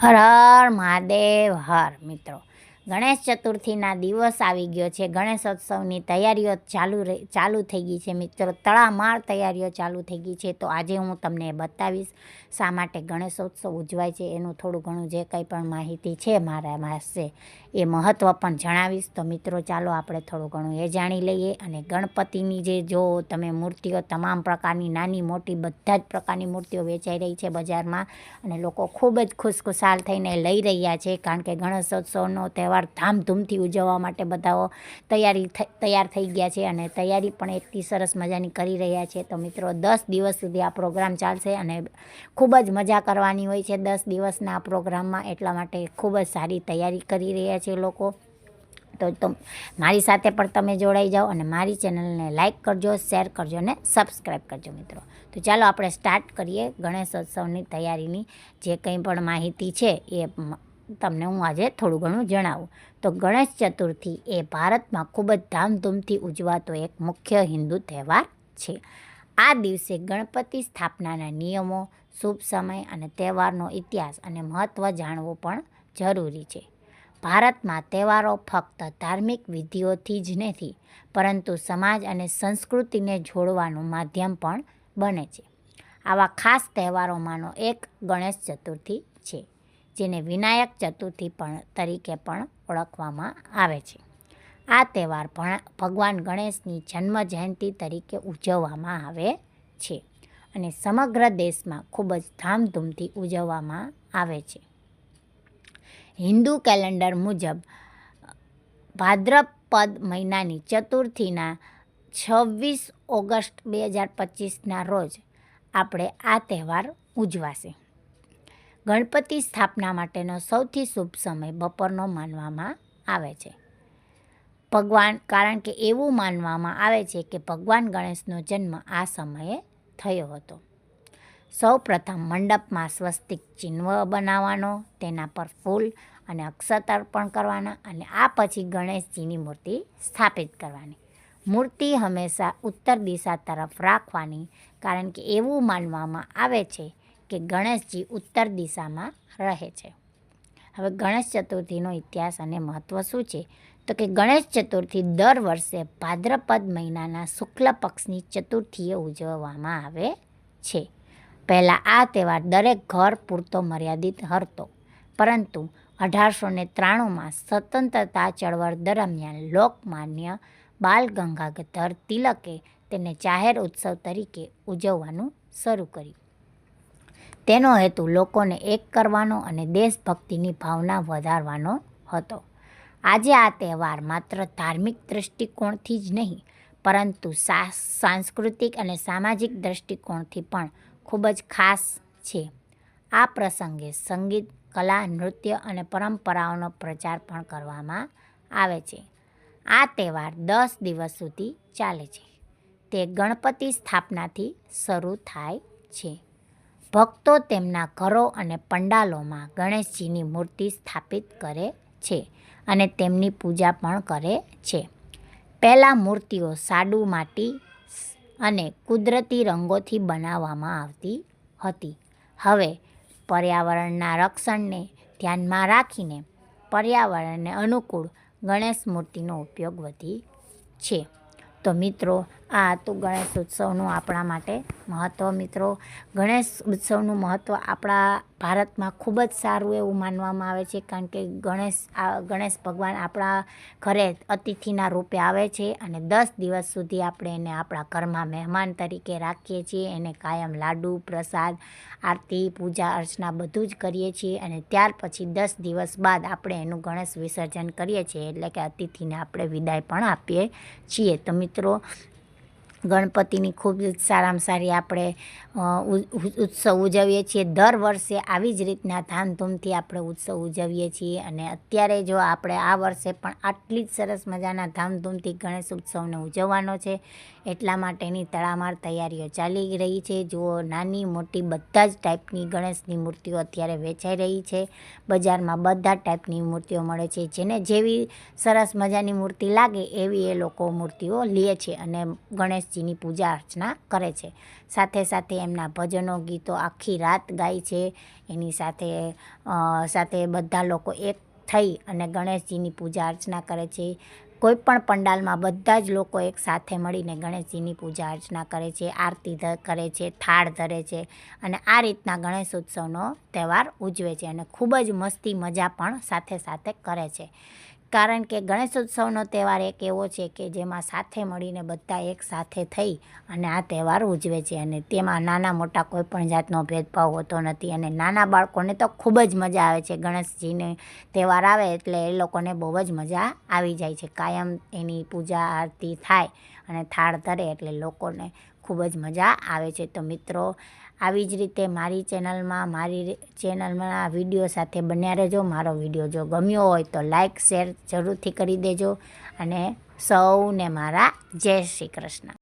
હર હર મહાદેવ હર મિત્રો, ગણેશ ચતુર્થીના દિવસ આવી ગયો છે. ગણેશોત્સવની તૈયારીઓ ચાલુ થઈ ગઈ છે મિત્રો. તડામાર તૈયારીઓ ચાલુ થઈ ગઈ છે. તો આજે હું તમને બતાવીશ શા માટે ગણેશોત્સવ ઉજવાય છે, એનું થોડું ઘણું જે કંઈ પણ માહિતી છે મારા પાસે એ મહત્ત્વ પણ જણાવીશ. તો મિત્રો ચાલો આપણે થોડું ઘણું એ જાણી લઈએ. અને ગણપતિની જે જો તમે મૂર્તિઓ તમામ પ્રકારની નાની મોટી બધા જ પ્રકારની મૂર્તિઓ વેચાઈ રહી છે બજારમાં, અને લોકો ખૂબ જ ખુશખુશાલ થઈને લઈ રહ્યા છે. કારણ કે ગણેશોત્સવનો તહેવાર ધામધૂમથી ઉજવવા માટે બધાઓ તૈયાર થઈ ગયા છે, અને તૈયારી પણ એટલી સરસ મજાની કરી રહ્યા છે. તો મિત્રો 10 દિવસ સુધી આ પ્રોગ્રામ ચાલશે અને ખૂબ જ મજા કરવાની હોય છે 10 દિવસના આ પ્રોગ્રામમાં. એટલા માટે ખૂબ જ સારી તૈયારી કરી રહ્યા છે લોકો. તો મારી સાથે પણ તમે જોડાઈ જાઓ અને મારી ચેનલને લાઇક કરજો, શેર કરજો અને સબસ્ક્રાઈબ કરજો મિત્રો. તો ચાલો આપણે સ્ટાર્ટ કરીએ ગણેશોત્સવની તૈયારીની જે કંઈ પણ માહિતી છે એ તમને હું આજે થોડું ઘણું જણાવું. તો ગણેશ ચતુર્થી એ ભારતમાં ખૂબ જ ધામધૂમથી ઉજવાતો એક મુખ્ય હિન્દુ તહેવાર છે. આ દિવસે ગણપતિ સ્થાપનાના નિયમો, શુભ સમય અને તહેવારનો ઇતિહાસ અને મહત્ત્વ જાણવું પણ જરૂરી છે. ભારતમાં તહેવારો ફક્ત ધાર્મિક વિધિઓથી જ નથી, પરંતુ સમાજ અને સંસ્કૃતિને જોડવાનું માધ્યમ પણ બને છે. આવા ખાસ તહેવારોમાંનો એક ગણેશ ચતુર્થી છે, જેને વિનાયક ચતુર્થી તરીકે પણ ઓળખવામાં આવે છે. આ તહેવાર ભગવાન ગણેશની જન્મ જયંતિ તરીકે ઉજવવામાં આવે છે અને સમગ્ર દેશમાં ખૂબ જ ધામધૂમથી ઉજવવામાં આવે છે. હિન્દુ કેલેન્ડર મુજબ ભાદ્રપદ મહિનાની ચતુર્થીના 26 ઓગસ્ટ 2025ના રોજ આપણે આ તહેવાર ઉજવાશે. ગણપતિ સ્થાપના માટેનો સૌથી શુભ સમય બપોરનો માનવામાં આવે છે. કારણ કે એવું માનવામાં આવે છે કે ભગવાન ગણેશનો જન્મ આ સમયે થયો હતો. સૌ પ્રથમ મંડપમાં સ્વસ્તિક ચિહ્ન બનાવવાનો, તેના પર ફૂલ અને અક્ષત અર્પણ કરવાના, અને આ પછી ગણેશજીની મૂર્તિ સ્થાપિત કરવાની. મૂર્તિ હંમેશા ઉત્તર દિશા તરફ રાખવાની, કારણ કે એવું માનવામાં આવે છે કે ગણેશજી ઉત્તર દિશામાં રહે છે. હવે ગણેશ ચતુર્થીનો ઇતિહાસ અને મહત્ત્વ શું છે? તો કે ગણેશ ચતુર્થી દર વર્ષે ભાદ્રપદ મહિનાના શુક્લ પક્ષની ચતુર્થીએ ઉજવવામાં આવે છે. પહેલાં આ તહેવાર દરેક ઘર પૂરતો મર્યાદિત હતો, પરંતુ 1893માં સ્વતંત્રતા ચળવળ દરમિયાન લોકમાન્ય બાલ ગંગાધર તિલકે તેને જાહેર ઉત્સવ તરીકે ઉજવવાનું શરૂ કર્યું. તેનો હેતુ લોકોને એક કરવાનો અને દેશભક્તિની ભાવના વધારવાનો હતો. આજે આ તહેવાર માત્ર ધાર્મિક દૃષ્ટિકોણથી જ નહીં, પરંતુ સાંસ્કૃતિક અને સામાજિક દૃષ્ટિકોણથી પણ ખૂબ જ ખાસ છે. આ પ્રસંગે સંગીત, કલા, નૃત્ય અને પરંપરાઓનો પ્રચાર પણ કરવામાં આવે છે. આ તહેવાર 10 દિવસ સુધી ચાલે છે. તે ગણપતિ સ્થાપનાથી શરૂ થાય છે. ભક્તો તેમના ઘરો અને પંડાલોમાં ગણેશજીની મૂર્તિ સ્થાપિત કરે છે અને તેમની પૂજા પણ કરે છે. પહેલાં મૂર્તિઓ સાદું માટી અને કુદરતી રંગોથી બનાવવામાં આવતી હતી. હવે પર્યાવરણના રક્ષણને ધ્યાનમાં રાખીને પર્યાવરણને અનુકૂળ ગણેશ મૂર્તિનો ઉપયોગ વધી છે. તો મિત્રો, આ હતું ગણેશ ઉત્સવનું આપણા માટે મહત્ત્વ. મિત્રો, ગણેશ ઉત્સવનું મહત્ત્વ આપણા ભારતમાં ખૂબ જ સારું એવું માનવામાં આવે છે, કારણ કે ગણેશ ભગવાન આપણા ઘરે અતિથિના રૂપે આવે છે, અને 10 દિવસ સુધી આપણે એને આપણા ઘરમાં મહેમાન તરીકે રાખીએ છીએ. એને કાયમ લાડુ, પ્રસાદ, આરતી, પૂજા અર્ચના બધું જ કરીએ છીએ, અને ત્યાર પછી 10 દિવસ બાદ આપણે એનું ગણેશ વિસર્જન કરીએ છીએ, એટલે કે અતિથિને આપણે વિદાય પણ આપીએ છીએ. તો મિત્રો, ગણપતિની ખૂબ જ સારામાં સારી આપણે ઉત્સવ ઉજવીએ છીએ. દર વર્ષે આવી જ રીતના ધામધૂમથી આપણે ઉત્સવ ઉજવીએ છીએ, અને અત્યારે જો આપણે આ વર્ષે પણ આટલી જ સરસ મજાના ધામધૂમથી ગણેશ ઉત્સવને ઉજવવાનો છે. એટલા માટેની તડામાર તૈયારીઓ ચાલી રહી છે. જુઓ, નાની મોટી બધા જ ટાઈપની ગણેશની મૂર્તિઓ અત્યારે વેચાઈ રહી છે બજારમાં. બધા ટાઈપની મૂર્તિઓ મળે છે. જેને જેવી સરસ મજાની મૂર્તિ લાગે એવી એ લોકો મૂર્તિઓ લે છે, અને ગણેશજી ગણેશજીની પૂજા અર્ચના કરે છે. સાથે સાથે એમના ભજનો ગીતો આખી રાત ગાય છે. એની સાથે બધા લોકો એક થઈ અને ગણેશજીની પૂજા અર્ચના કરે છે. કોઈ પણ પંડાલમાં બધા જ લોકો એક સાથે મળીને ગણેશજીની પૂજા અર્ચના કરે છે, આરતી કરે છે, થાળ ધરે છે અને આ રીતના ગણેશ ઉત્સવનો તહેવાર ઉજવે છે અને ખૂબ જ મસ્તી મજા પણ સાથે સાથે કરે છે. કારણ કે ગણેશ ઉત્સવનો તહેવાર એક એવો છે કે જેમાં સાથે મળીને બધા એક સાથે થઈ અને આ તહેવાર ઉજવે છે અને તેમાં નાના મોટા કોઈ પણ જાતનો ભેદભાવ હોતો નથી અને નાના બાળકોને તો ખૂબ જ મજા આવે છે. ગણેશજીને તહેવાર આવે એટલે એ લોકોને બહુ જ મજા આવી જાય છે. કાયમ એની પૂજા આરતી થાય અને થાળ ધરે એટલે લોકોને ખૂબ જ મજા આવે છે. તો મિત્રો, આવી જ રીતે મારી ચેનલમાં વિડીયો સાથે બન્યા રહેજો. મારો વિડીયો જો ગમ્યો હોય તો લાઈક શેર જરૂરથી કરી દેજો અને સૌને મારા જય શ્રી કૃષ્ણ.